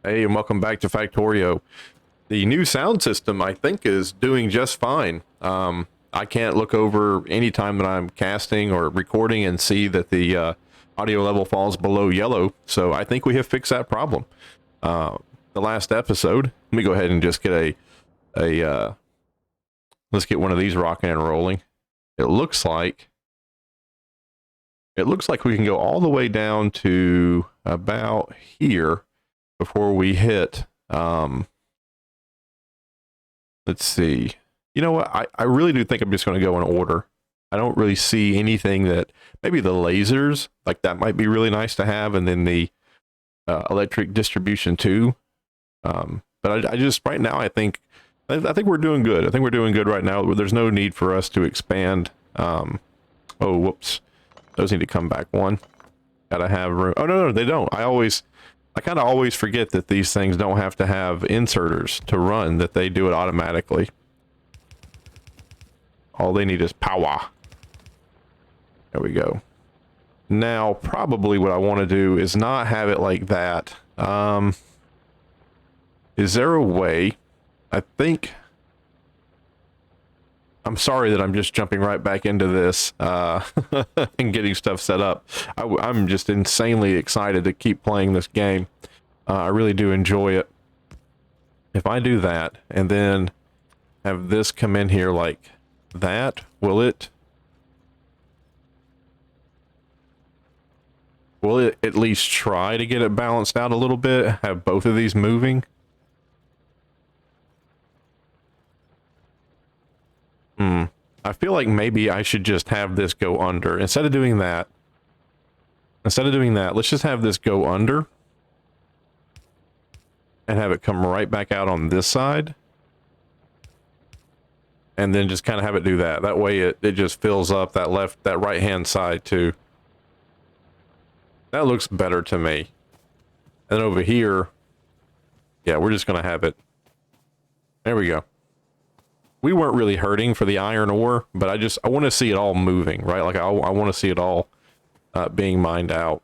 Hey, and welcome back to Factorio. The new sound system, I think, is doing just fine. I can't look over any time that I'm casting or recording and see that the audio level falls below yellow. So I think we have fixed that problem. The last episode, let me go ahead and just get let's get one of these rocking and rolling. It looks like we can go all the way down to about here before we hit let's see. You know what? I really do think I'm just going to go in order. I don't really see anything that maybe the lasers, like that might be really nice to have, and then the electric distribution too. But I just right now I think we're doing good. I think we're doing good right now. There's no need for us to expand. Oh, whoops. Those need to come back one. Gotta have room. Oh no, they don't. I kind of always forget that these things don't have to have inserters to run, that they do it automatically. All they need is power. There we go. Now, probably what I want to do is not have it like that. Is there a way? I think... I'm sorry that I'm just jumping right back into this and getting stuff set up. I'm just insanely excited to keep playing this game. I really do enjoy it. If I do that and then have this come in here like that, will it at least try to get it balanced out a little bit? Have both of these moving? I feel like maybe I should just have this go under. Instead of doing that, let's just have this go under and have it come right back out on this side. And then just kind of have it do that. That way it just fills up that right hand side too. That looks better to me. And then over here, yeah, we're just going to have it. There we go. We weren't really hurting for the iron ore, but I want to see it all moving, right? Like I want to see it all being mined out.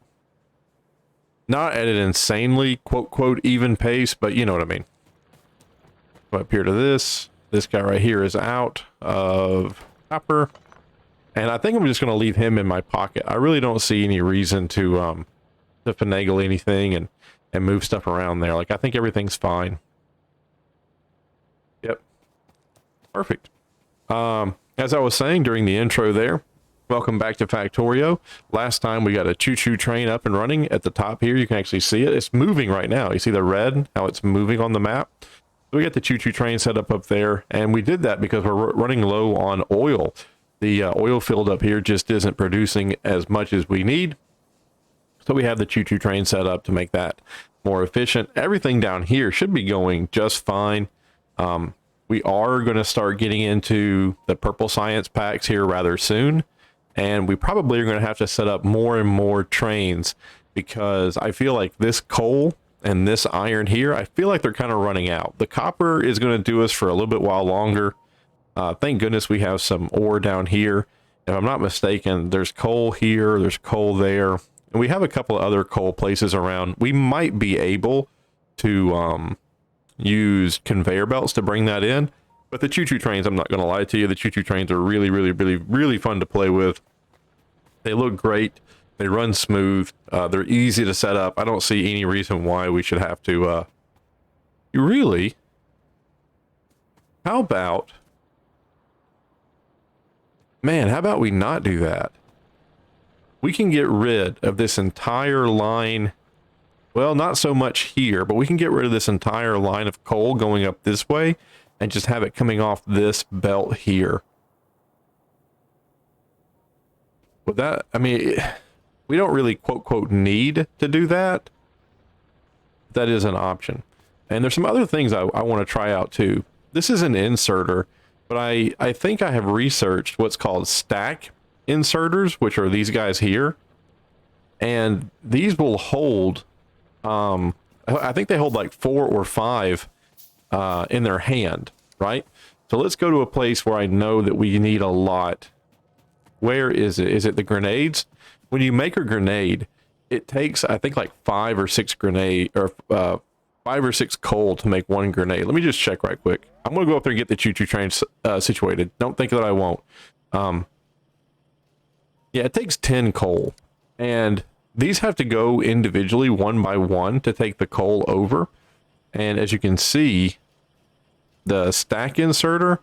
Not at an insanely quote even pace, but you know what I mean. Go up here to this. This guy right here is out of copper. And I think I'm just going to leave him in my pocket. I really don't see any reason to finagle anything and move stuff around there. Like I think everything's fine. Yep. Perfect. As I was saying during the intro there, welcome back to Factorio. Last time we got a choo-choo train up and running at the top here. You can actually see it. It's moving right now. You see the red, how it's moving on the map? So we got the choo-choo train set up there, and we did that because we're running low on oil. The oil field up here just isn't producing as much as we need. So we have the choo-choo train set up to make that more efficient. Everything down here should be going just fine. We are going to start getting into the purple science packs here rather soon. And we probably are going to have to set up more and more trains because I feel like this coal and this iron here, I feel like they're kind of running out. The copper is going to do us for a little bit while longer. Thank goodness we have some ore down here. If I'm not mistaken, there's coal here, there's coal there. And we have a couple of other coal places around. We might be able to... use conveyor belts to bring that in, but the choo-choo trains, I'm not going to lie to you, the choo-choo trains are really fun to play with. They look great, they run smooth, they're easy to set up. I don't see any reason why we should have to really, how about we not do that? We can get rid of this entire line. Well, not so much here, but we can get rid of this entire line of coal going up this way and just have it coming off this belt here. With that, I mean, we don't really quote need to do that. That is an option. And there's some other things I want to try out too. This is an inserter, but I think I have researched what's called stack inserters, which are these guys here. And these will hold... I think they hold like 4 or 5 in their hand, right? So let's go to a place where I know that we need a lot. Where is it? Is it the grenades? When you make a grenade, it takes, I think, like 5 or 6 grenade or 5 or 6 coal to make 1 grenade. Let me just check right quick. I'm gonna go up there and get the choo-choo train situated. Don't think that I won't. Yeah, it takes 10 coal, and these have to go individually 1 by 1 to take the coal over. And as you can see, the stack inserter,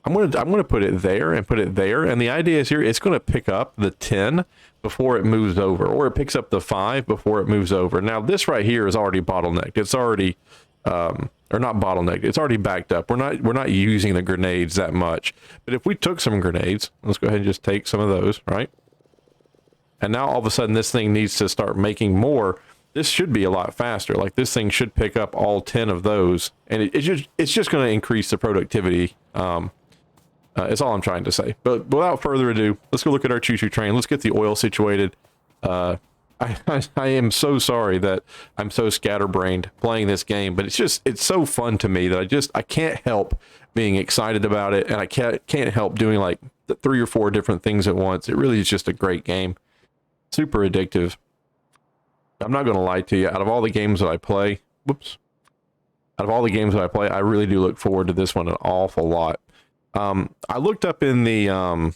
I'm gonna put it there and put it there. And the idea is here, it's gonna pick up the 10 before it moves over, or it picks up the 5 before it moves over. Now this right here is already bottlenecked. It's already, or not bottlenecked. It's already backed up. We're not using the grenades that much. But if we took some grenades, let's go ahead and just take some of those, right? And now all of a sudden this thing needs to start making more. This should be a lot faster. Like this thing should pick up all 10 of those, and it's just going to increase the productivity. It's all I'm trying to say. But without further ado, let's go look at our choo-choo train. Let's get the oil situated. I am so sorry that I'm so scatterbrained playing this game, but it's so fun to me that I can't help being excited about it, and I can't help doing like 3 or 4 different things at once. It really is just a great game. Super addictive. I'm not going to lie to you. Out of all the games that I play, I really do look forward to this one an awful lot. I looked up in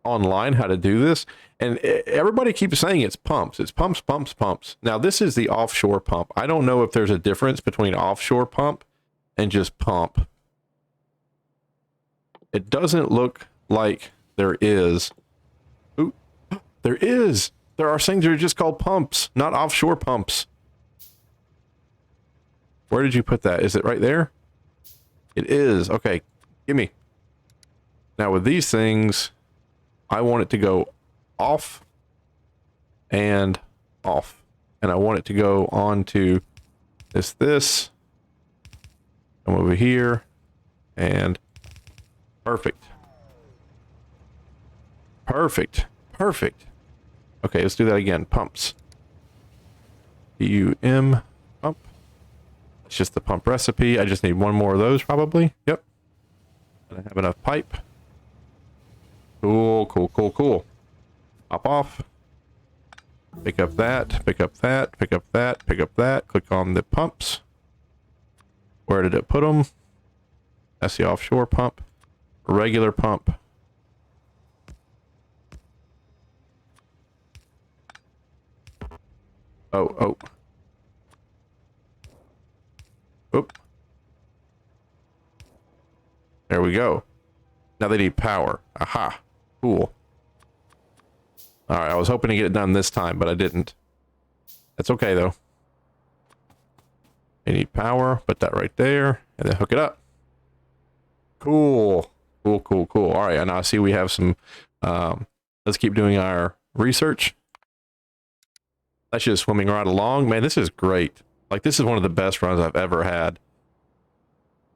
online how to do this, and everybody keeps saying it's pumps. It's pumps, pumps, pumps. Now this is the offshore pump. I don't know if there's a difference between offshore pump and just pump. It doesn't look like there is. Ooh, there is. There are things that are just called pumps, not offshore pumps. Where did you put that? Is it right there? It is. Okay, give me. Now with these things, I want it to go off and off. And I want it to go on to this. Come over here. And perfect. Perfect. Perfect. Okay, let's do that again. Pumps. P-U-M. Pump. It's just the pump recipe. I just need 1 more of those probably. Yep. And I have enough pipe. Cool, cool, cool, cool. Hop off. Pick up that, pick up that, pick up that, pick up that. Click on the pumps. Where did it put them? That's the offshore pump. Regular pump. Oh. Oop. There we go. Now they need power. Aha. Cool. Alright, I was hoping to get it done this time, but I didn't. That's okay, though. They need power. Put that right there. And then hook it up. Cool. Cool, cool, cool. Alright, and I see we have some... let's keep doing our research. That's just swimming right along. Man, this is great. Like, this is one of the best runs I've ever had.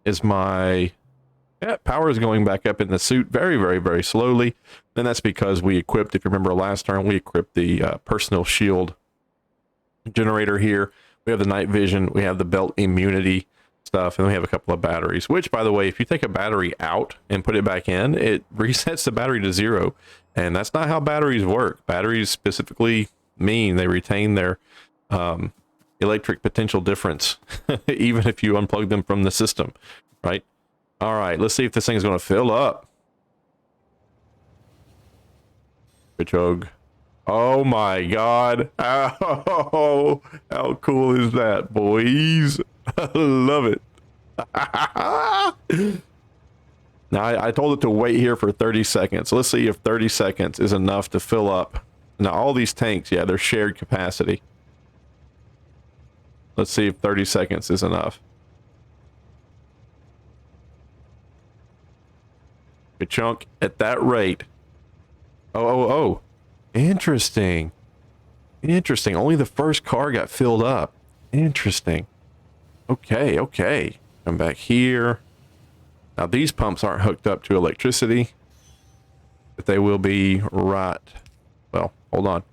Is my... Yeah, power is going back up in the suit very, very, very slowly. And that's because we equipped, if you remember last turn, we equipped the personal shield generator here. We have the night vision. We have the belt immunity stuff. And we have a couple of batteries, which, by the way, if you take a battery out and put it back in, it resets the battery to 0. And that's not how batteries work. Batteries specifically mean they retain their electric potential difference, even if you unplug them from the system, right? All right, let's see if this thing is going to fill up. Good chug. Oh my God. Oh, how cool is that, boys? I love it. Now, I told it to wait here for 30 seconds. Let's see if 30 seconds is enough to fill up. Now, all these tanks, yeah, they're shared capacity. Let's see if 30 seconds is enough. Good chunk at that rate. Oh. Interesting. Interesting. Only the first car got filled up. Interesting. Okay. Come back here. Now, these pumps aren't hooked up to electricity, but they will be right. Well, hold on.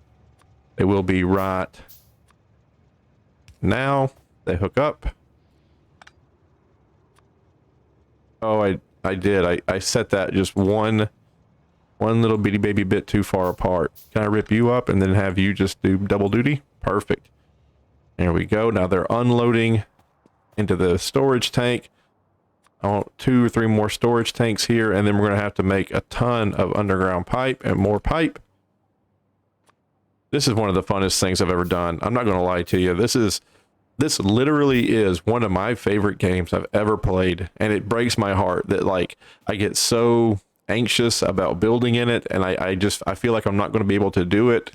They will be right now. They hook up. Oh, I did. I set that just one little bitty baby bit too far apart. Can I rip you up and then have you just do double duty? Perfect. There we go. Now they're unloading into the storage tank. I want 2 or 3 more storage tanks here, and then we're going to have to make a ton of underground pipe and more pipe. This is one of the funnest things I've ever done. I'm not going to lie to you. This literally is one of my favorite games I've ever played, and it breaks my heart that like I get so anxious about building in it, and I feel like I'm not going to be able to do it,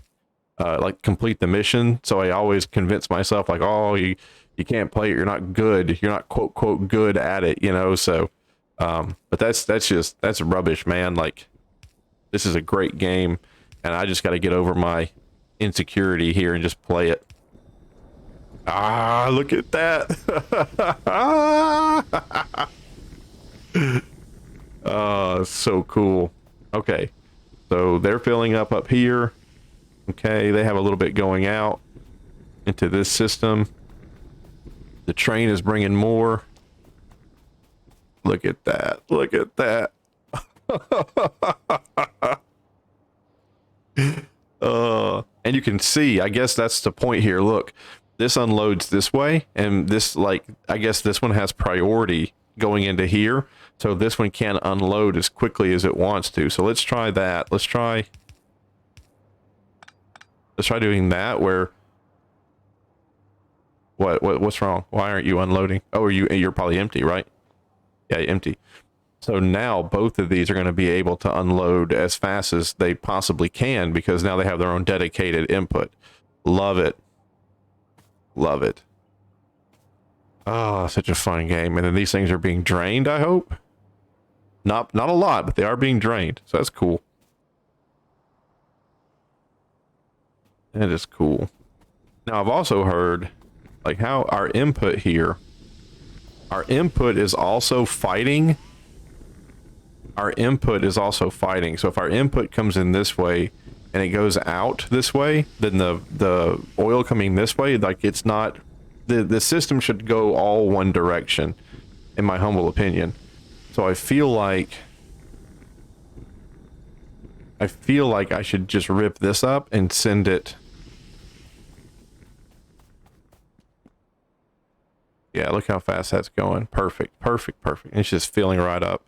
like complete the mission. So I always convince myself like, oh, you can't play it, you're not good, you're not quote good at it, you know. So but that's rubbish, man. Like, this is a great game, and I just got to get over my insecurity here and just play it. Ah, look at that. Oh, so cool. Okay, so they're filling up here. Okay, they have a little bit going out into this system. The train is bringing more. Look at that. Look at that. And you can see, I guess that's the point here. Look, this unloads this way, and this, like, I guess this one has priority going into here. So this one can't unload as quickly as it wants to. So let's try that. Let's try doing that where what's wrong? Why aren't you unloading? Oh, you're probably empty, right? Yeah, empty. So now both of these are going to be able to unload as fast as they possibly can because now they have their own dedicated input. Love it. Love it. Oh, such a fun game. And then these things are being drained, I hope. Not a lot, but they are being drained. So that's cool. That is cool. Now, I've also heard like how our input here, our input is also fighting. Our input is also fighting. So if our input comes in this way and it goes out this way, then the oil coming this way, like it's not, the system should go all one direction, in my humble opinion. So I feel like I should just rip this up and send it. Yeah, look how fast that's going. Perfect, perfect, perfect. It's just filling right up.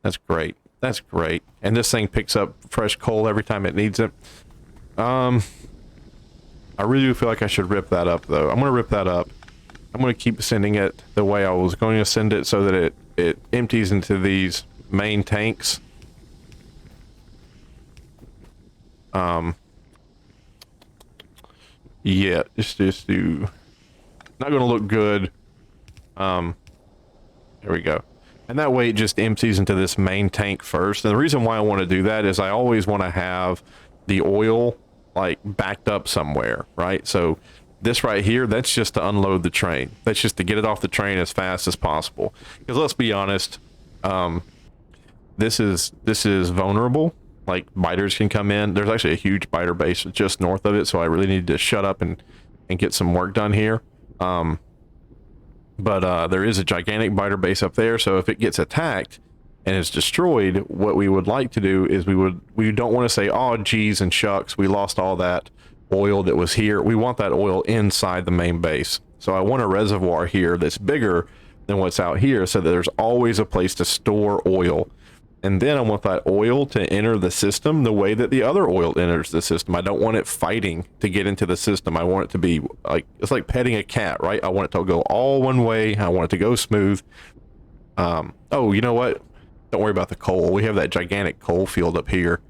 That's great. That's great. And this thing picks up fresh coal every time it needs it. I really do feel like I should rip that up, though. I'm going to rip that up. I'm going to keep sending it the way I was going to send it so that it empties into these main tanks. Yeah, just do... Not going to look good. There we go. And that way it just empties into this main tank first. And the reason why I want to do that is I always want to have the oil like backed up somewhere, right? So this right here, that's just to unload the train. That's just to get it off the train as fast as possible. Because let's be honest, this is vulnerable. Like biters can come in. There's actually a huge biter base just north of it, so I really need to shut up and get some work done here. But there is a gigantic biter base up there, so if it gets attacked and is destroyed, what we would like to do is we don't want to say, oh geez and shucks, we lost all that oil that was here. We want that oil inside the main base. So I want a reservoir here that's bigger than what's out here so that there's always a place to store oil. And then I want that oil to enter the system the way that the other oil enters the system. I don't want it fighting to get into the system. I want it to be like, it's like petting a cat, right? I want it to go all one way. I want it to go smooth. Oh, you know what? Don't worry about the coal. We have that gigantic coal field up here.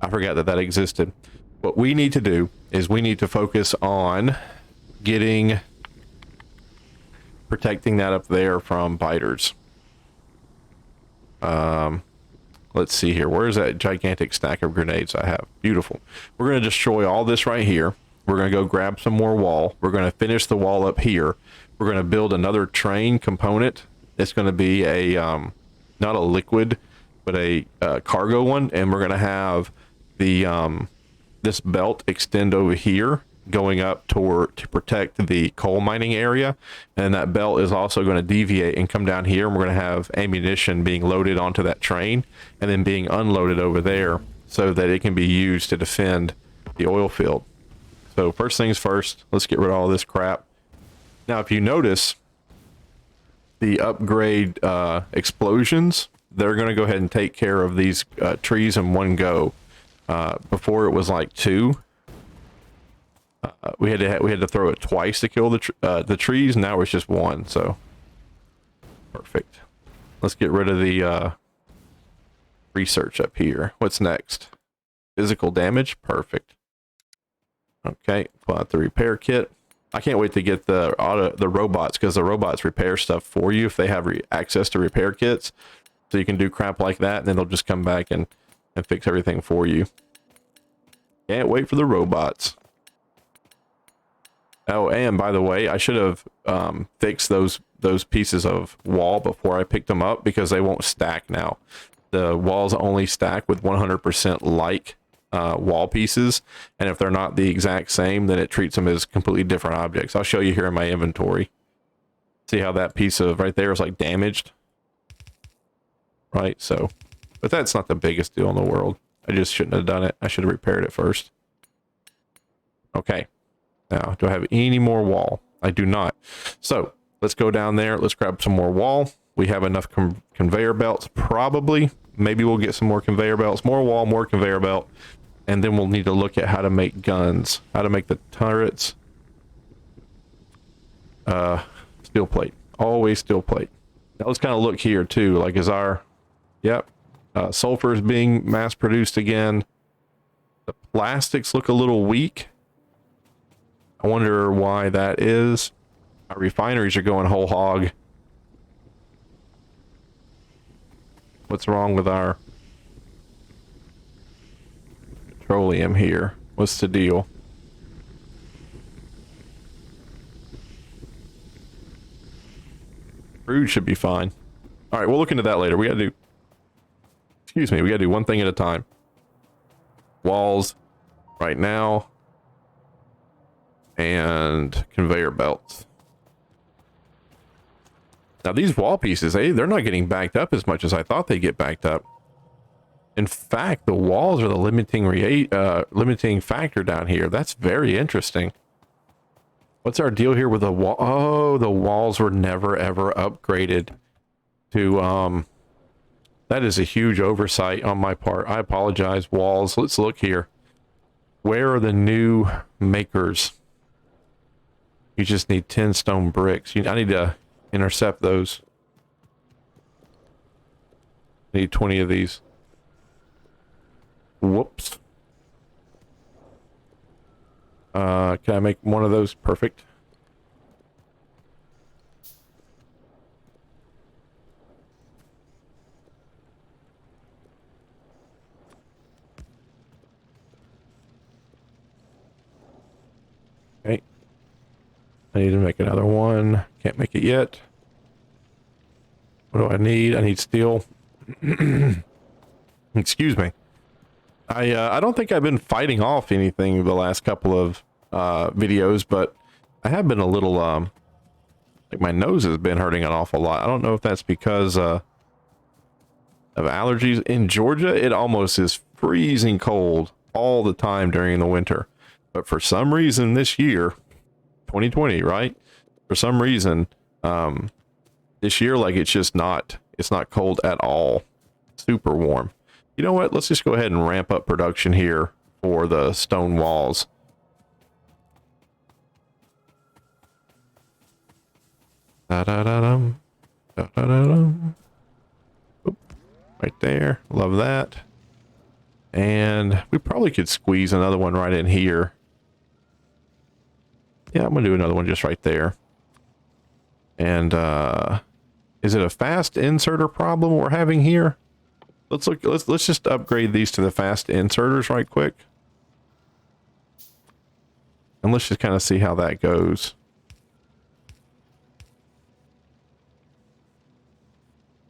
I forgot that existed. What we need to do is we need to focus on protecting that up there from biters. Let's see here. Where's that gigantic stack of grenades I have? Beautiful. We're going to destroy all this right here. We're going to go grab some more wall. We're going to finish the wall up here. We're going to build another train component. It's going to be a, not a liquid, but a cargo one. And we're going to have the, this belt extend over here, going up to protect the coal mining area. And that belt is also going to deviate and come down here, and we're going to have ammunition being loaded onto that train and then being unloaded over there so that it can be used to defend the oil field. So first things first, let's get rid of all this crap. Now, if you notice, the upgrade explosions, they're going to go ahead and take care of these trees in one go. Before it was like two. We had to throw it twice to kill the trees. Now it's just one. So perfect. Let's get rid of the research up here. What's next? Physical damage. Perfect. Okay, pull out the repair kit. I can't wait to get the robots, because the robots repair stuff for you if they have access to repair kits. So you can do crap like that, and then they'll just come back and fix everything for you. Can't wait for the robots. Oh, and by the way, I should have fixed those pieces of wall before I picked them up, because they won't stack now. The walls only stack with 100% like wall pieces, and if they're not the exact same, then it treats them as completely different objects. I'll show you here in my inventory. See how that piece of right there is like damaged, right? So, but that's not the biggest deal in the world. I just shouldn't have done it. I should have repaired it first. Okay, now do I have any more wall? I do not. So let's go down there, let's grab some more wall. We have enough conveyor belts, probably. Maybe we'll get some more conveyor belts, more wall, more conveyor belt. And then we'll need to look at how to make guns, how to make the turrets. Steel plate, always steel plate. Now let's kind of look here too, like is our, yep, sulfur is being mass produced again. The plastics look a little weak. I wonder why that is. Our refineries are going whole hog. What's wrong with our petroleum here? What's the deal? Crude should be fine. All right, we'll look into that later. We got to do, excuse me, we got to do one thing at a time. Walls right now, and conveyor belts. Now these wall pieces, they're not getting backed up as much as I thought they'd get backed up. In fact, the walls are the limiting factor down here. That's very interesting. What's our deal here with the wall? Oh, the walls were never ever upgraded to that is a huge oversight on my part. I apologize, walls. Let's look here. Where are the new makers? You just need 10 stone bricks. I need to intercept those. I need 20 of these. Whoops. Can I make one of those? Perfect. Okay. I need to make another one. Can't make it yet. What do I need? I need steel. Excuse me. I don't think I've been fighting off anything the last couple of videos, but I have been a little like my nose has been hurting an awful lot. I don't know if that's because of allergies. In Georgia, it almost is freezing cold all the time during the winter, but for some reason this year, 2020, right? For some reason, this year, like it's not cold at all. Super warm. You know what? Let's just go ahead and ramp up production here for the stone walls. Da-da-da-dum. Da-da-da-dum. Oop. Right there. Love that. And we probably could squeeze another one right in here. Yeah, I'm gonna do another one just right there. And is it a fast inserter problem we're having here? Let's just upgrade these to the fast inserters right quick. And let's just kind of see how that goes.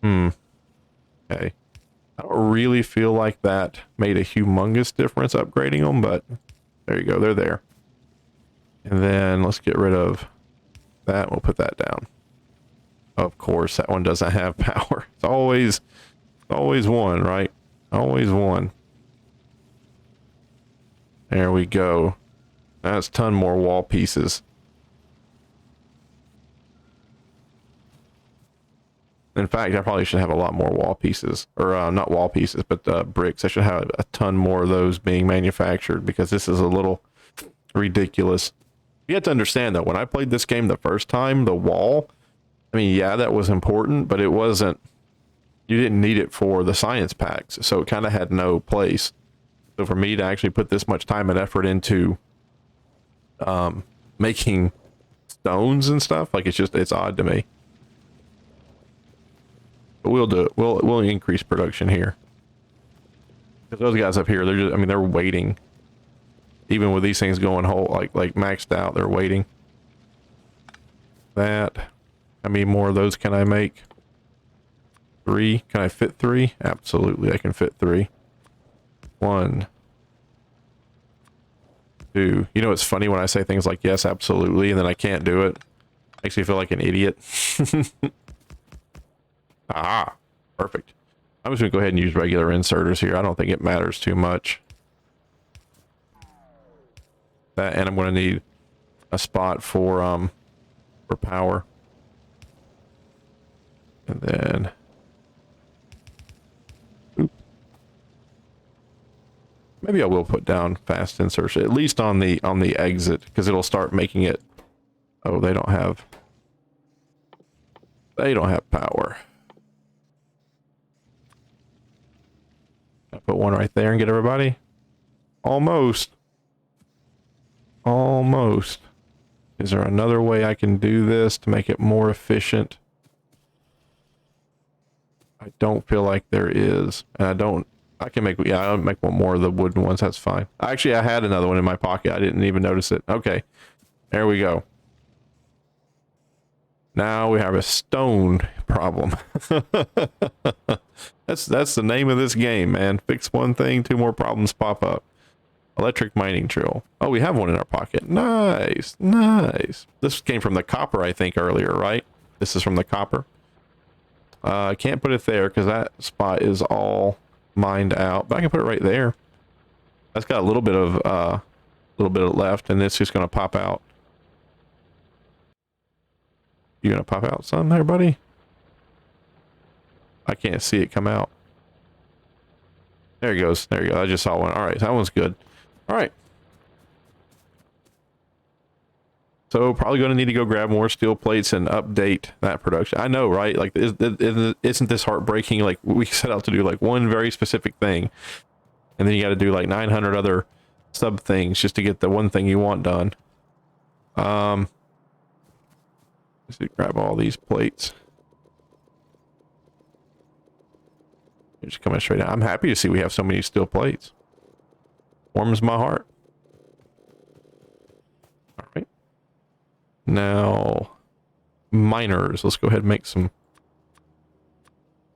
Okay. I don't really feel like that made a humongous difference upgrading them, but there you go, they're there. And then let's get rid of that. We'll put that down. Of course, that one doesn't have power. It's always one, right? Always one. There we go. That's a ton more wall pieces. In fact, I probably should have a lot more wall pieces, or not wall pieces, but bricks. I should have a ton more of those being manufactured because this is a little ridiculous. You have to understand that when I played this game the first time, the wall, I mean, yeah, that was important, but it wasn't, you didn't need it for the science packs. So it kind of had no place. So for me to actually put this much time and effort into making stones and stuff, like it's odd to me. But we'll do it. We'll increase production here. Because those guys up here, they're just, I mean, they're waiting. Even with these things going whole, like maxed out, they're waiting. That. How many more of those can I make? 3. Can I fit 3? Absolutely, I can fit 3. 1. 2. You know, it's funny when I say things like, yes, absolutely, and then I can't do it. Makes me feel like an idiot. Ah, perfect. I'm just gonna go ahead and use regular inserters here. I don't think it matters too much. That, and I'm gonna need a spot for power. And then maybe I will put down fast insertion, at least on the exit, because it'll start making it. Oh, they don't have power. I put one right there and get everybody. Almost. Almost. Is there another way I can do this to make it more efficient? I don't feel like there is. And I can make, yeah, I'll make one more of the wooden ones. That's fine. Actually, I had another one in my pocket. I didn't even notice it. Okay. There we go. Now we have a stone problem. That's the name of this game, man. Fix one thing, 2 more problems pop up. Electric mining drill. Oh, we have one in our pocket. Nice, nice. This came from the copper, I think, earlier, right? This is from the copper. I can't put it there because that spot is all mined out, but I can put it right there. That's got a little bit of left, and it's just gonna pop out. You gonna pop out some there, buddy? I can't see it come out. There he goes. There you go. I just saw one. All right, that one's good. All right. So probably going to need to go grab more steel plates and update that production. I know, right? Like, isn't this heartbreaking? Like, we set out to do like one very specific thing, and then you got to do like 900 other sub things just to get the one thing you want done. Let's grab all these plates. They're just coming straight out. I'm happy to see we have so many steel plates. Warms my heart. All right. Now, miners. Let's go ahead and make some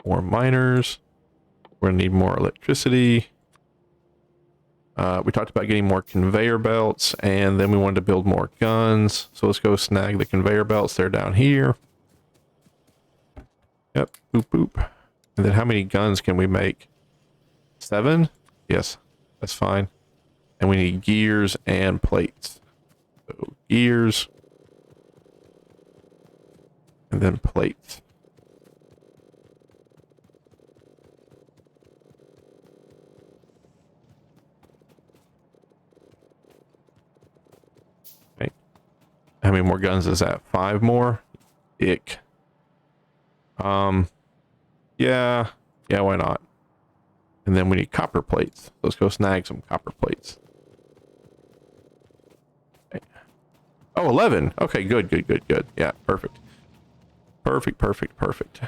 more miners. We're gonna need more electricity. We talked about getting more conveyor belts, and then we wanted to build more guns. So let's go snag the conveyor belts. They're down here. Yep. Boop, boop. And then how many guns can we make? 7? Yes, that's fine. And we need gears and plates. So gears. And then plates. Okay. How many more guns is that? 5 more? Ick. Yeah, why not? And then we need copper plates. Let's go snag some copper plates. Okay. Oh, 11. Okay, good. Yeah, perfect. Perfect.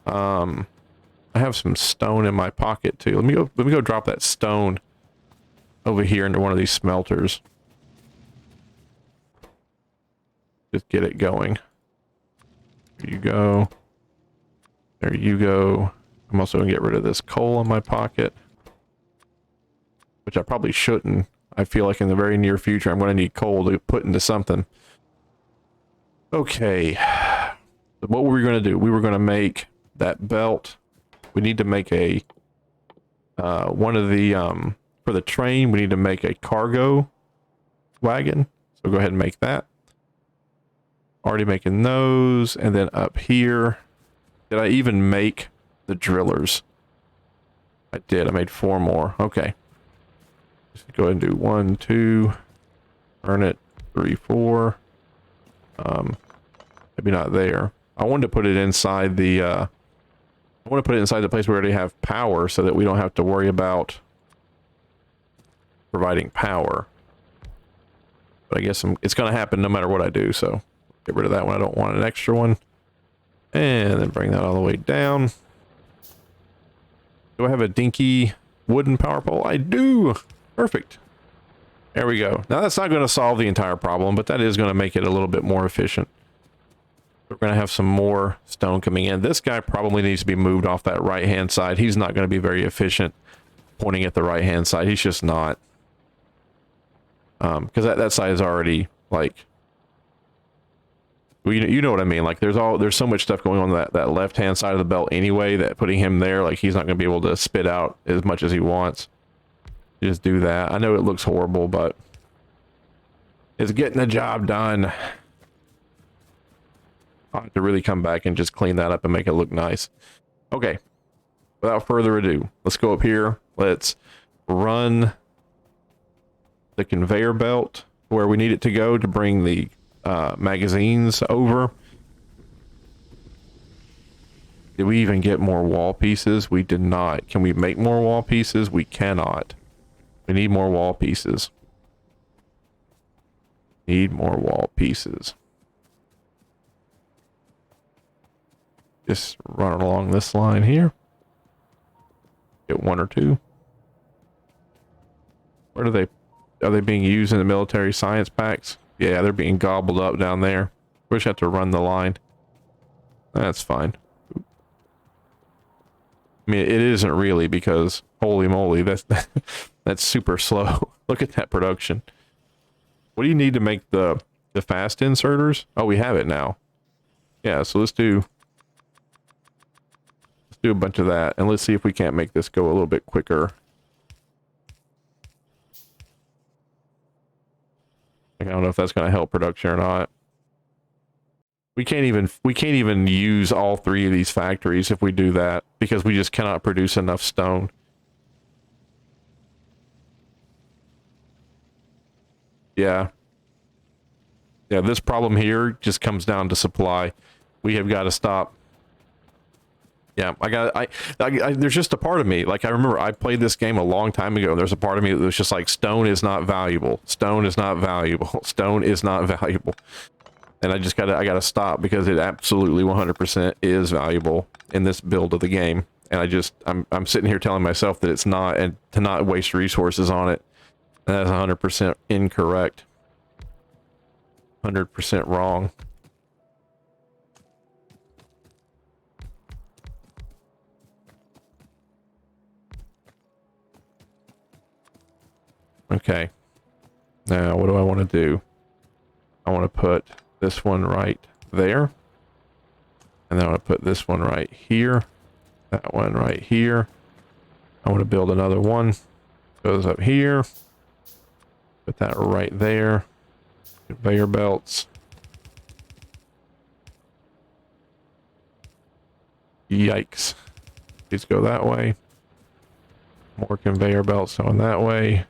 I have some stone in my pocket too. Let me go drop that stone over here into one of these smelters. Just get it going. There you go. There you go. I'm also going to get rid of this coal in my pocket, which I probably shouldn't. I feel like in the very near future, I'm going to need coal to put into something. Okay. What were we going to do? We were going to make that belt. We need to make a, one of the, for the train, we need to make a cargo wagon. So go ahead and make that. Already making those. And then up here, did I even make the drillers? I did. I made 4 more. Okay. Just go ahead and do 1, 2, burn it, 3, 4. Maybe not there. I wanted to put it inside the, I want to put it inside the place where we already have power so that we don't have to worry about providing power. But I guess it's going to happen no matter what I do, so get rid of that one. I don't want an extra one. And then bring that all the way down. Do I have a dinky wooden power pole? I do! Perfect. There we go. Now that's not going to solve the entire problem, but that is going to make it a little bit more efficient. We're going to have some more stone coming in. This guy probably needs to be moved off that right-hand side. He's not going to be very efficient pointing at the right-hand side. He's just not. Because that side is already, like... Well, you know what I mean. Like, there's so much stuff going on that left-hand side of the belt anyway, that putting him there, like, he's not going to be able to spit out as much as he wants. Just do that. I know it looks horrible, but it's getting the job done. I'll have to really come back and just clean that up and make it look nice. Okay. Without further ado, let's go up here. Let's run the conveyor belt where we need it to go to bring the magazines over. Did we even get more wall pieces? We did not. Can we make more wall pieces? We cannot. We need more wall pieces. Need more wall pieces. Just run along this line here. Get 1 or 2. Where are they being used in the military science packs? Yeah, they're being gobbled up down there. We just have to run the line. That's fine. I mean, it isn't really, because holy moly, that's super slow. Look at that production. What do you need to make the fast inserters? Oh, we have it now. Yeah, so let's do a bunch of that, and let's see if we can't make this go a little bit quicker. I don't know if that's going to help production or not. We can't even use all 3 of these factories if we do that, because we just cannot produce enough stone. Yeah. Yeah, this problem here just comes down to supply. We have got to stop. Yeah, there's just a part of me, like, I remember I played this game a long time ago, and there's a part of me that was just like, stone is not valuable. Stone is not valuable. Stone is not valuable. And I gotta stop, because it absolutely 100% is valuable in this build of the game. And I'm sitting here telling myself that it's not, and to not waste resources on it. And that's 100% incorrect. 100% wrong. Okay. Now, what do I want to do? I want to put this one right there. And then I want to put this one right here. That one right here. I want to build another one. Goes up here. Put that right there. Conveyor belts. Yikes. These go that way. More conveyor belts going that way.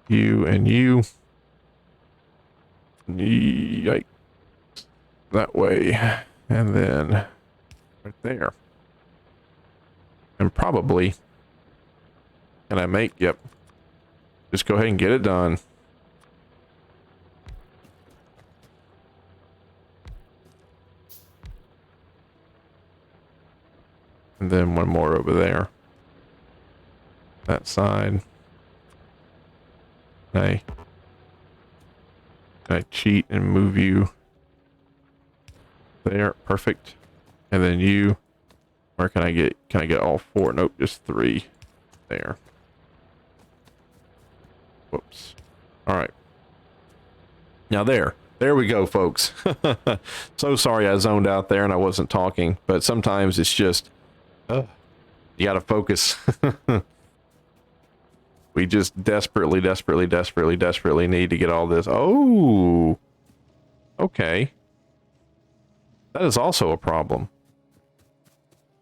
You and you. Yikes. That way. And then right there. And probably, can I make, yep. Just go ahead and get it done. And then one more over there. That side. Can I cheat and move you there? Perfect. And then you, where can I get all 4? Nope, just 3 there. Whoops. All right. Now there we go, folks. So sorry I zoned out there and I wasn't talking, but sometimes it's just, you gotta focus. We just desperately, desperately, desperately, desperately need to get all this. Oh, okay. That is also a problem.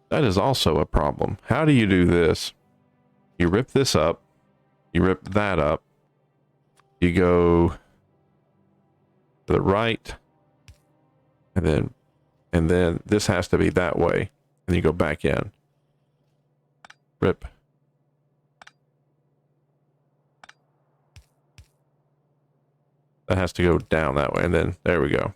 That is also a problem. How do you do this? You rip this up. You rip that up. You go to the right. And then this has to be that way. And you go back in. Rip. That has to go down that way. And then there we go.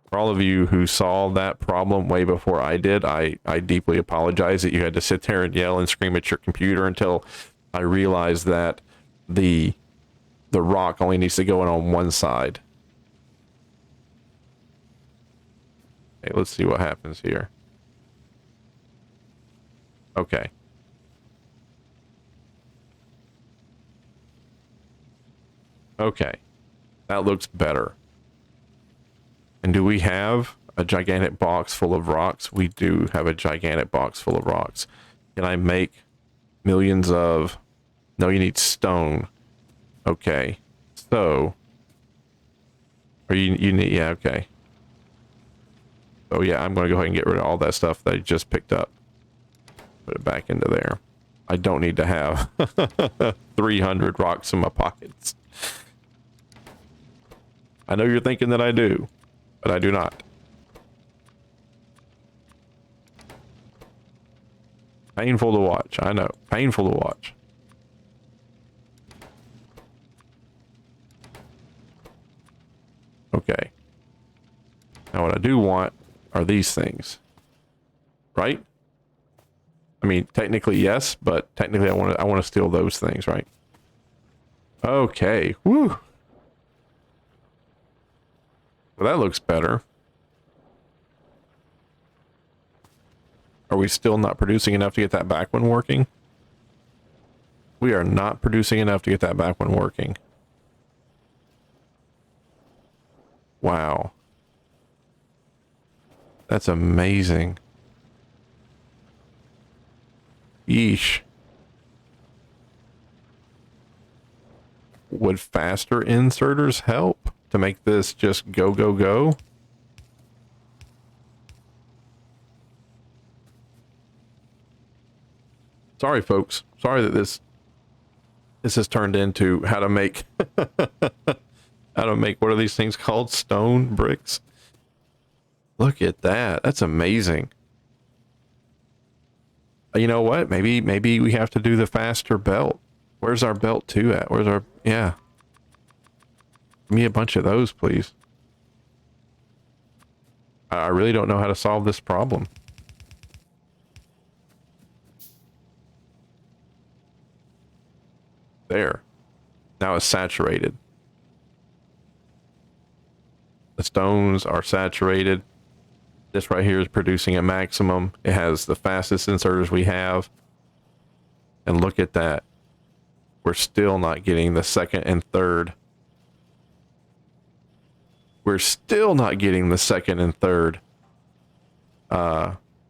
For all of you who saw that problem way before I did, I deeply apologize that you had to sit there and yell and scream at your computer until I realized that the rock only needs to go in on one side. Okay, let's see what happens here. Okay. Okay. That looks better. And do we have a gigantic box full of rocks? We do have a gigantic box full of rocks. Can I make millions of... No, you need stone. Okay. So... Or you need... Yeah, okay. Oh yeah, I'm going to go ahead and get rid of all that stuff that I just picked up. Put it back into there. I don't need to have 300 rocks in my pockets. I know you're thinking that I do, but I do not. Painful to watch. I know. Painful to watch. Okay. Now what I do want are these things. Right? I mean, technically yes, but technically I want to steal those things, right? Okay. Woo. Well, that looks better. Are we still not producing enough to get that back one working? We are not producing enough to get that back one working. Wow. That's amazing. Yeesh. Would faster inserters help to make this just go, go, go? Sorry, folks. Sorry that this has turned into how to make what are these things called? Stone bricks. Look at that. That's amazing. You know what? Maybe we have to do the faster belt. Where's our belt 2 at? Where's our... Yeah. Give me a bunch of those, please. I really don't know how to solve this problem. There. Now it's saturated. The stones are saturated. This right here is producing a maximum. It has the fastest inserters we have. And look at that. We're still not getting the second and third. We're still not getting the second and third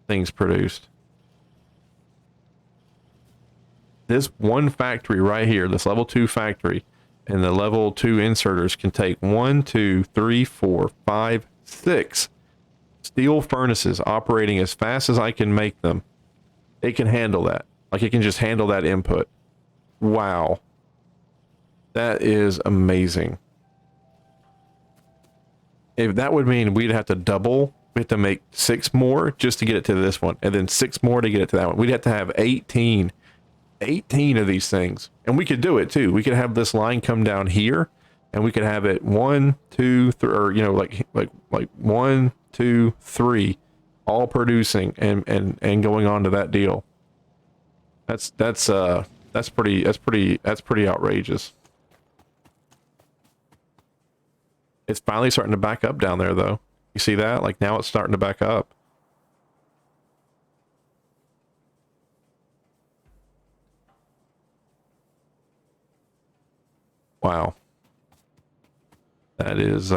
things produced. This one factory right here, this level 2 factory, and the level 2 inserters can take 1, 2, 3, 4, 5, 6 steel furnaces operating as fast as I can make them. It can handle that. Like, it can just handle that input. Wow. That is amazing. If that would mean we'd have to double, we have to make 6 more just to get it to this one, and then 6 more to get it to that one. We'd have to have 18 of these things, and we could do it too. We could have this line come down here, and we could have it 1, 2, 3, or like 1, 2, 3, all producing and going on to that deal. That's pretty outrageous. It's finally starting to back up down there, though. You see that? Like, now it's starting to back up. Wow. That is,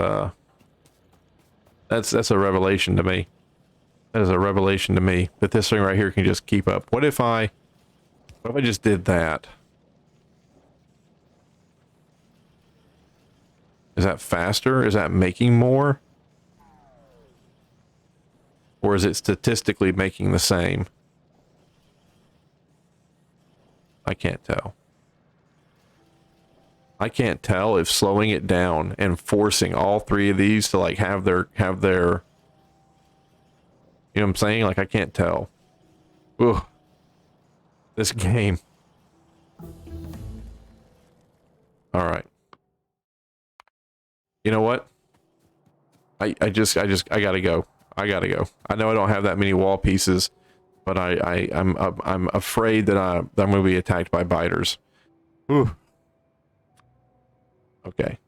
that's a revelation to me. That is a revelation to me that this thing right here can just keep up. What if I just did that? Is that faster? Is that making more? Or is it statistically making the same? I can't tell. I can't tell if slowing it down and forcing all three of these to like have their, you know what I'm saying? Like I can't tell. Ugh. This game. All right. You know what? I gotta go. I gotta go. I know I don't have that many wall pieces, but I'm afraid that I'm gonna be attacked by biters. Ooh. Okay.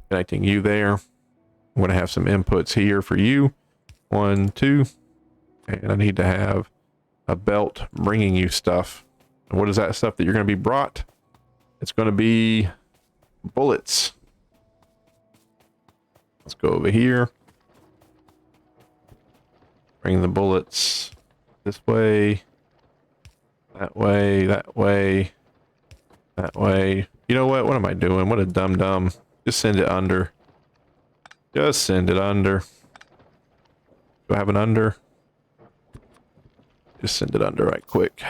Connecting you there. I'm gonna have some inputs here for you. 1, 2. And I need to have a belt bringing you stuff. And what is that stuff that you're gonna be brought? It's gonna be bullets. Let's go over here. Bring the bullets this way, that way, that way, that way. You know what? What am I doing? What a dum-dum. Just send it under. Just send it under. Do I have an under? Just send it under right quick.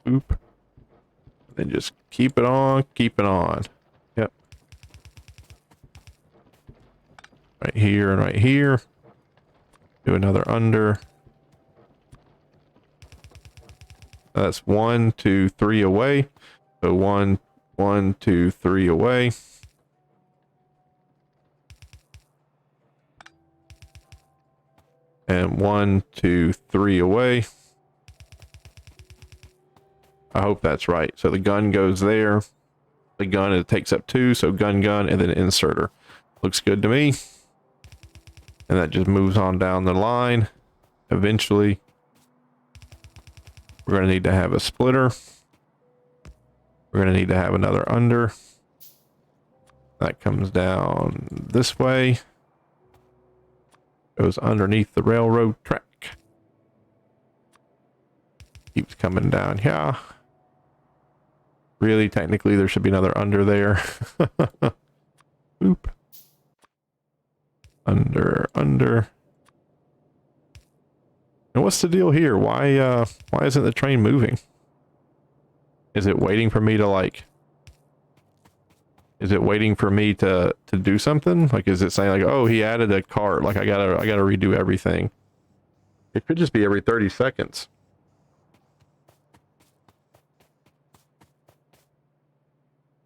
Oop. Then just keep it on, keep it on. Yep. Right here and right here. Do another under. That's 1, 2, 3 away. So 1, 1, 2, 3 away. And 1, 2, 3 away. I hope that's right. So the gun goes there. The gun, it takes up 2. So gun, and then inserter. Looks good to me. And that just moves on down the line. Eventually, we're going to need to have a splitter. We're going to need to have another under. That comes down this way. Goes underneath the railroad track. Keeps coming down here. Really, technically, there should be another under there. Oop. Under. And what's the deal here? Why isn't the train moving? Is it waiting for me to like... Is it waiting for me to do something? Like, is it saying like, oh, he added a cart. Like, I gotta redo everything. It could just be every 30 seconds.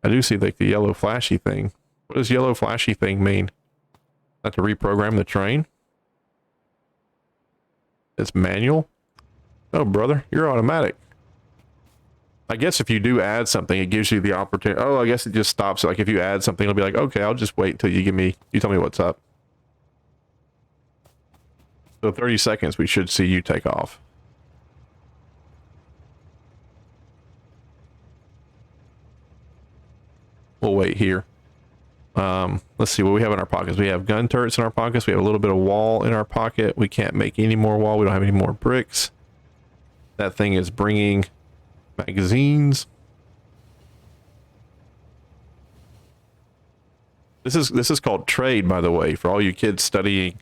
I do see like the yellow flashy thing. What does yellow flashy thing mean? Not to reprogram the train? It's manual? Oh, brother, you're automatic. I guess if you do add something, it gives you the opportunity. Oh, I guess it just stops. Like if you add something, it'll be like, okay, I'll just wait until you tell me what's up. So 30 seconds, we should see you take off. We'll wait here. Let's see what we have in our pockets. We have gun turrets in our pockets. We have a little bit of wall in our pocket. We can't make any more wall. We don't have any more bricks. That thing is bringing magazines. This is called trade, by the way, for all you kids studying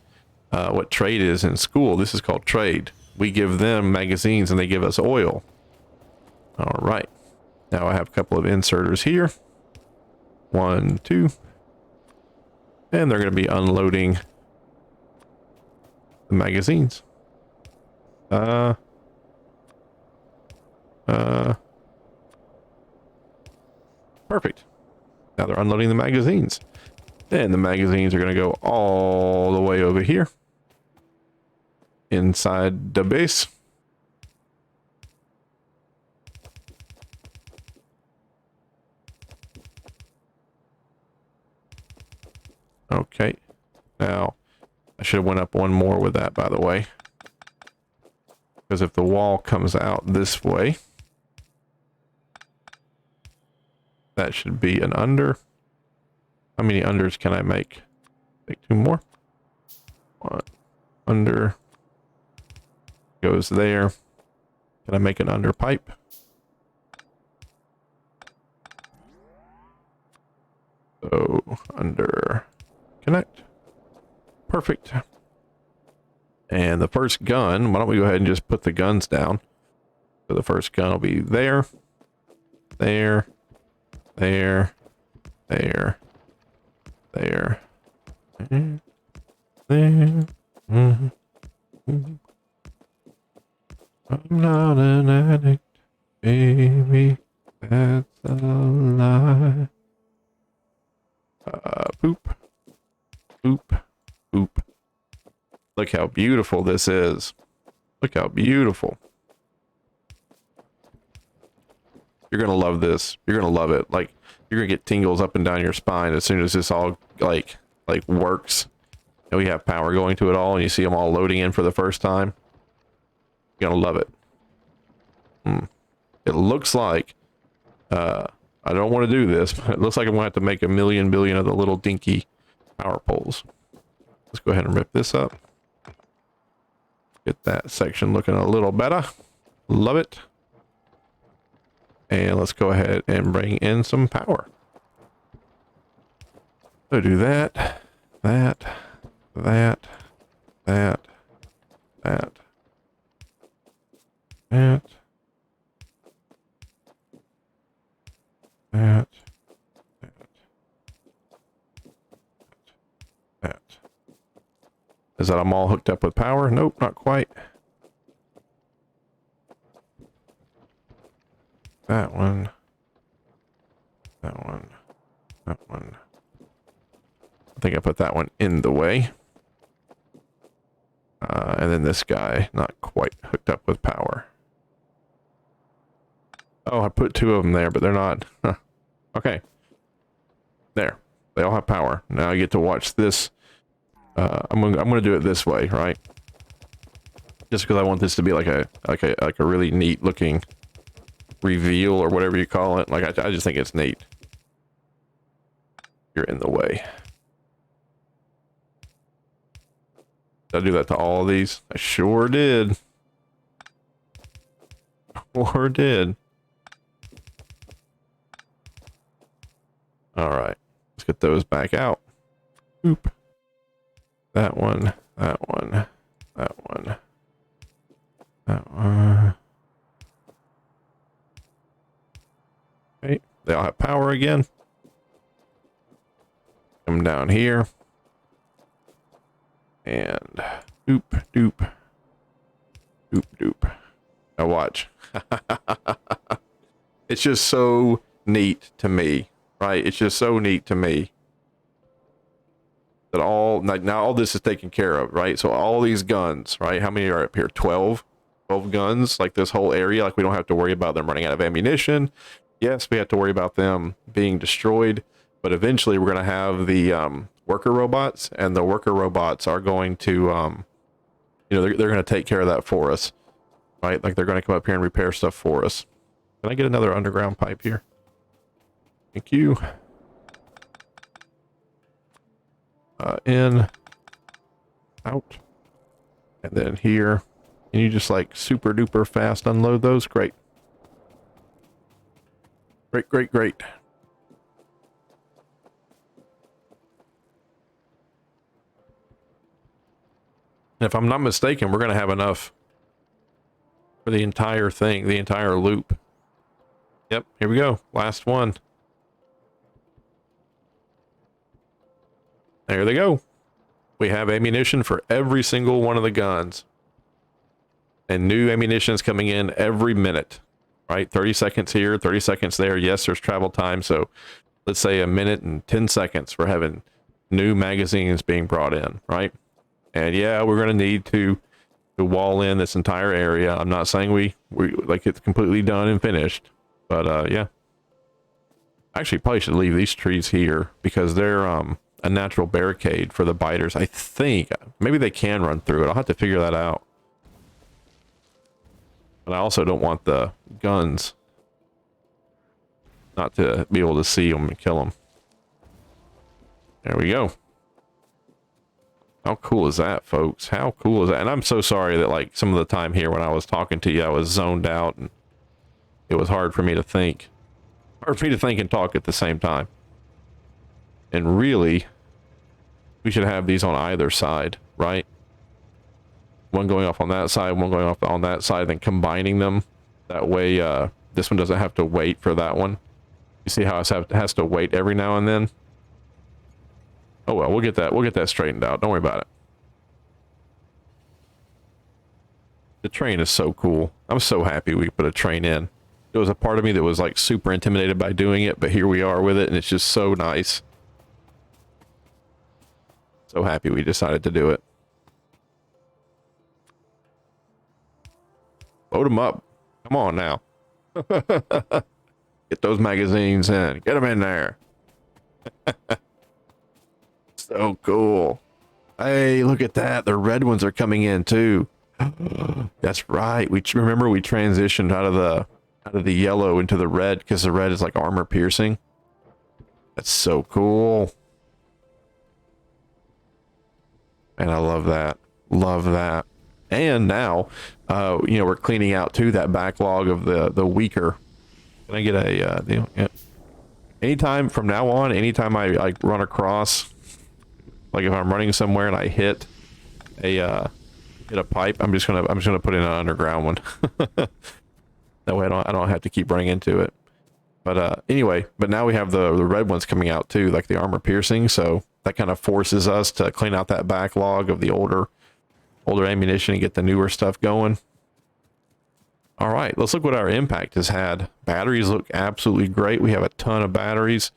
what trade is in school. This is called trade. We give them magazines and they give us oil. All right. Now I have a couple of inserters here. 1, 2. And they're going to be unloading the magazines. Perfect. Now they're unloading the magazines. And the magazines are going to go all the way over here. Inside the base. Okay. Now, I should have went up one more with that, by the way. Because if the wall comes out this way, that should be an under. How many unders can I make? Make 2 more. 1. under goes there. Can I make an under pipe? So under connect. Perfect. And the first gun, why don't we go ahead and just put the guns down? So the first gun will be there, there, there, there, there, there, there. I'm not an addict, baby. That's a lie. Poop, poop, poop. Look how beautiful this is. Look how beautiful. You're gonna love this. You're gonna love it. Like, you're gonna get tingles up and down your spine as soon as this all like works. And we have power going to it all, and you see them all loading in for the first time. You're gonna love it. It looks like I don't want to do this, but it looks like I'm gonna have to make a million billion of the little dinky power poles. Let's go ahead and rip this up. Get that section looking a little better. Love it. And let's go ahead and bring in some power. So do that, that, that, that, that, that, that, that. Is that I'm all hooked up with power? Nope, not quite. That one. That one. That one. I think I put that one in the way. And then this guy, not quite hooked up with power. Oh, I put two of them there, but they're not. Huh. Okay. There. They all have power. Now I get to watch this. I'm gonna do it this way, right? Just because I want this to be like a really neat looking reveal or whatever you call it. Like I just think it's neat. You're in the way. Did I do that to all of these? I sure did. Sure did. All right, let's get those back out. Oop. That one, that one, that one, that one. Okay, they all have power again. Come down here. And doop, doop, doop, doop. Now watch. It's just so neat to me, right? It's just so neat to me that all, now all this is taken care of, right? So all these guns, right? How many are up here? 12? 12 guns, like this whole area. Like we don't have to worry about them running out of ammunition. Yes, we have to worry about them being destroyed, but eventually we're going to have the worker robots, and the worker robots are going to, you know, they're going to take care of that for us, right? Like they're going to come up here and repair stuff for us. Can I get another underground pipe here? Thank you. In, out, and then here. And you just like super duper fast unload those. Great. Great, great, great. And if I'm not mistaken, we're going to have enough for the entire thing, the entire loop. Yep, here we go. Last one. There they go. We have ammunition for every single one of the guns. And new ammunition is coming in every minute, right? 30 seconds here, 30 seconds there. Yes, there's travel time. So let's say a minute and 10 seconds we're having new magazines being brought in, right? And yeah, we're going to need to wall in this entire area. I'm not saying we like it's completely done and finished, but yeah. Actually, probably should leave these trees here because they're a natural barricade for the biters. I think maybe they can run through it. I'll have to figure that out. But I also don't want the guns not to be able to see them and kill them. There we go. How cool is that, folks? How cool is that? And I'm so sorry that like some of the time here when I was talking to you, I was zoned out and it was hard for me to think. Hard for me to think and talk at the same time. And really, we should have these on either side, right? One going off on that side, one going off on that side, then combining them. That way, this one doesn't have to wait for that one. You see how it has to wait every now and then? Oh well, we'll get that straightened out. Don't worry about it. The train is so cool. I'm so happy we put a train in. There was a part of me that was like super intimidated by doing it, but here we are with it, and it's just so nice. So happy we decided to do it. Load them up. Come on now. Get those magazines in. Get them in there. So cool. Hey, look at that. The red ones are coming in too. That's right. We transitioned out of the yellow into the red because the red is like armor piercing. That's so cool. And I love that. Love that. And now, we're cleaning out too that backlog of the weaker. Can I get a yeah. Anytime from now on, anytime I like run across, like if I'm running somewhere and I hit a pipe, I'm just gonna put in an underground one. That way I don't have to keep running into it. But anyway, but now we have the red ones coming out too, like the armor piercing. So that kind of forces us to clean out that backlog of the older ammunition and get the newer stuff going. All right, let's look what our impact has had. Batteries look absolutely great. We have a ton of batteries.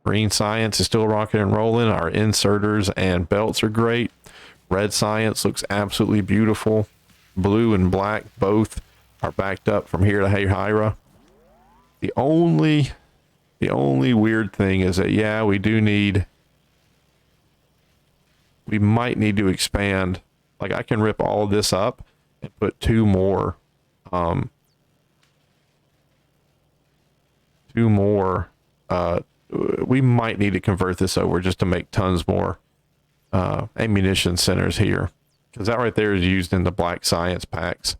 Green science is still rocking and rolling. Our inserters and belts are great. Red science looks absolutely beautiful. Blue and black both are backed up from here to Hayhira. The only weird thing is that, yeah, we might need to expand. Like I can rip all of this up and put two more we might need to convert this over just to make tons more ammunition centers here, because that right there is used in the black science packs.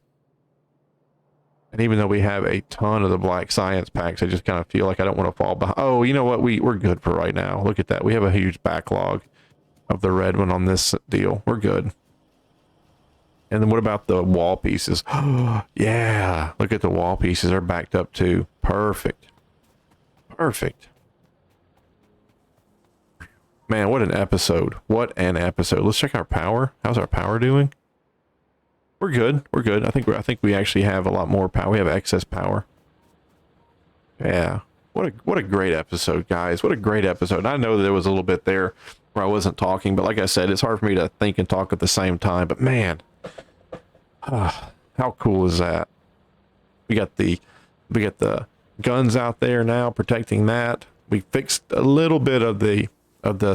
And even though we have a ton of the black science packs, I just kind of feel like I don't want to fall behind. Oh, you know what? We're good for right now. Look at that. We have a huge backlog of the red one on this deal. We're good. And then what about the wall pieces? Yeah, look at the wall pieces. They're backed up too. Perfect. Perfect. Man, what an episode. What an episode. Let's check our power. How's our power doing? We're good. We're good. I think we actually have a lot more power. We have excess power. Yeah. What a great episode, guys. What a great episode. I know that there was a little bit there where I wasn't talking, but like I said, it's hard for me to think and talk at the same time. But man, how cool is that? We got the guns out there now protecting that. We fixed a little bit of the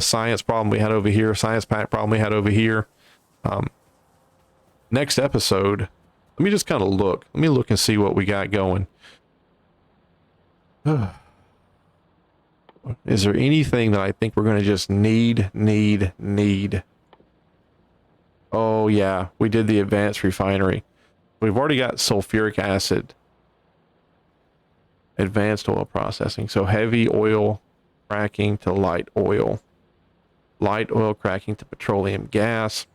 science problem we had over here, science pack problem we had over here. Next episode, let me just kind of look. Let me look and see what we got going. Is there anything that I think we're going to just need? Oh yeah, we did the advanced refinery. We've already got sulfuric acid. Advanced oil processing. So heavy oil cracking to light oil. Light oil cracking to petroleum gas.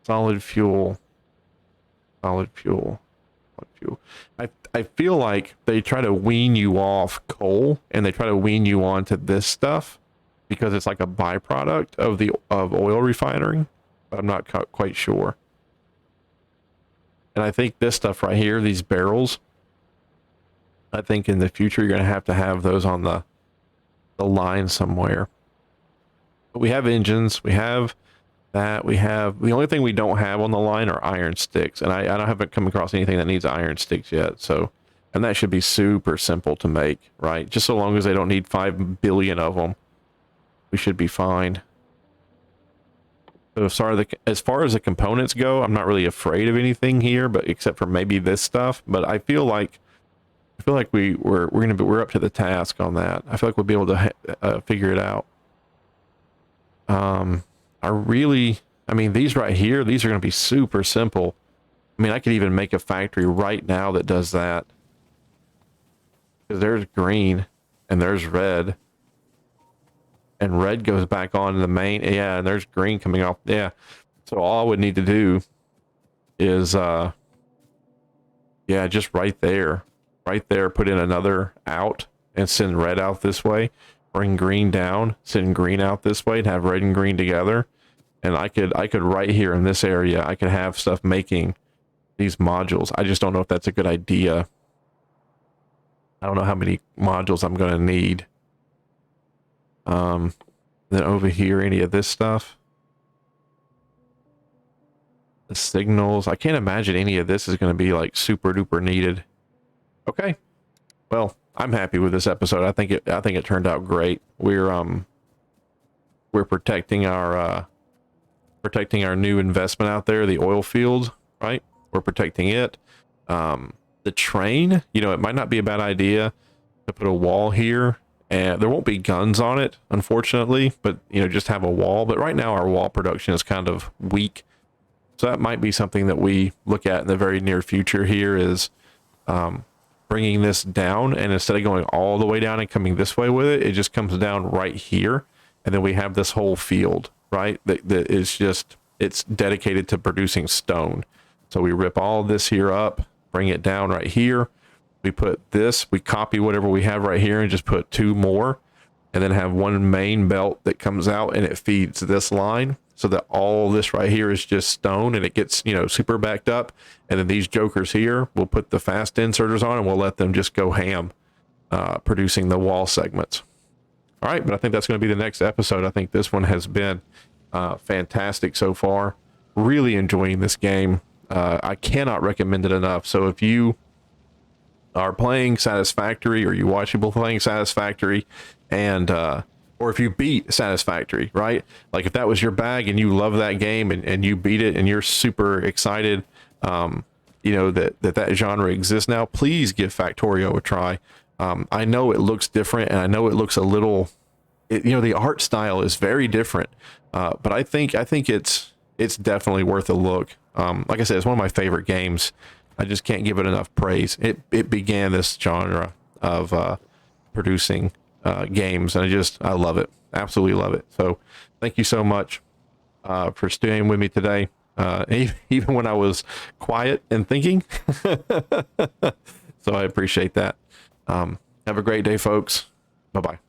Solid fuel. Solid fuel. Solid fuel. I feel like they try to wean you off coal and they try to wean you onto this stuff because it's like a byproduct of oil refining. But I'm not quite sure. And I think this stuff right here, these barrels, I think in the future you're going to have those on the line somewhere. But we have engines, we have that, we have the only thing we don't have on the line are iron sticks, and I haven't come across anything that needs iron sticks yet. So, and that should be super simple to make, right? Just so long as they don't need 5 billion of them, we should be fine. So as far as the components go, I'm not really afraid of anything here, but except for maybe this stuff. But I feel like we're up to the task on that. I feel like we'll be able to figure it out. I mean, these right here, these are going to be super simple. I mean, I could even make a factory right now that does that. Because there's green and there's red. And red goes back on the main. Yeah, and there's green coming off. Yeah. So all I would need to do is, yeah, just right there. Right there, put in another out and send red out this way. Bring green down, send green out this way, and have red and green together. And I could right here in this area, I could have stuff making these modules. I just don't know if that's a good idea. I don't know how many modules I'm going to need. Then over here, any of this stuff. The signals. I can't imagine any of this is going to be like super duper needed. Okay. Well, I'm happy with this episode. I think it turned out great. We're protecting our new investment out there, the oil field, right? We're protecting it. The train, you know, it might not be a bad idea to put a wall here, and there won't be guns on it, unfortunately, but you know, just have a wall. But right now our wall production is kind of weak. So that might be something that we look at in the very near future here is bringing this down, and instead of going all the way down and coming this way with it, it just comes down right here. And then we have this whole field, right? That is just, it's dedicated to producing stone. So we rip all this here up, bring it down right here. We put this, we copy whatever we have right here and just put 2 more, and then have one main belt that comes out and it feeds this line, so that all this right here is just stone and it gets, you know, super backed up. And then these jokers here, we'll put the fast inserters on and we'll let them just go ham, producing the wall segments. All right, but I think that's going to be the next episode. I think this one has been fantastic so far. Really enjoying this game. I cannot recommend it enough. So if you are playing Satisfactory, or you watch people playing Satisfactory, and or if you beat Satisfactory, right? Like if that was your bag and you love that game and you beat it and you're super excited, you know, that genre exists now, please give Factorio a try. I know it looks different, and I know it looks a little, you know, the art style is very different, but I think it's definitely worth a look. Like I said, it's one of my favorite games. I just can't give it enough praise. It began this genre of producing games, and I love it. Absolutely love it. So thank you so much for staying with me today, even when I was quiet and thinking. So I appreciate that. Have a great day, folks. Bye-bye.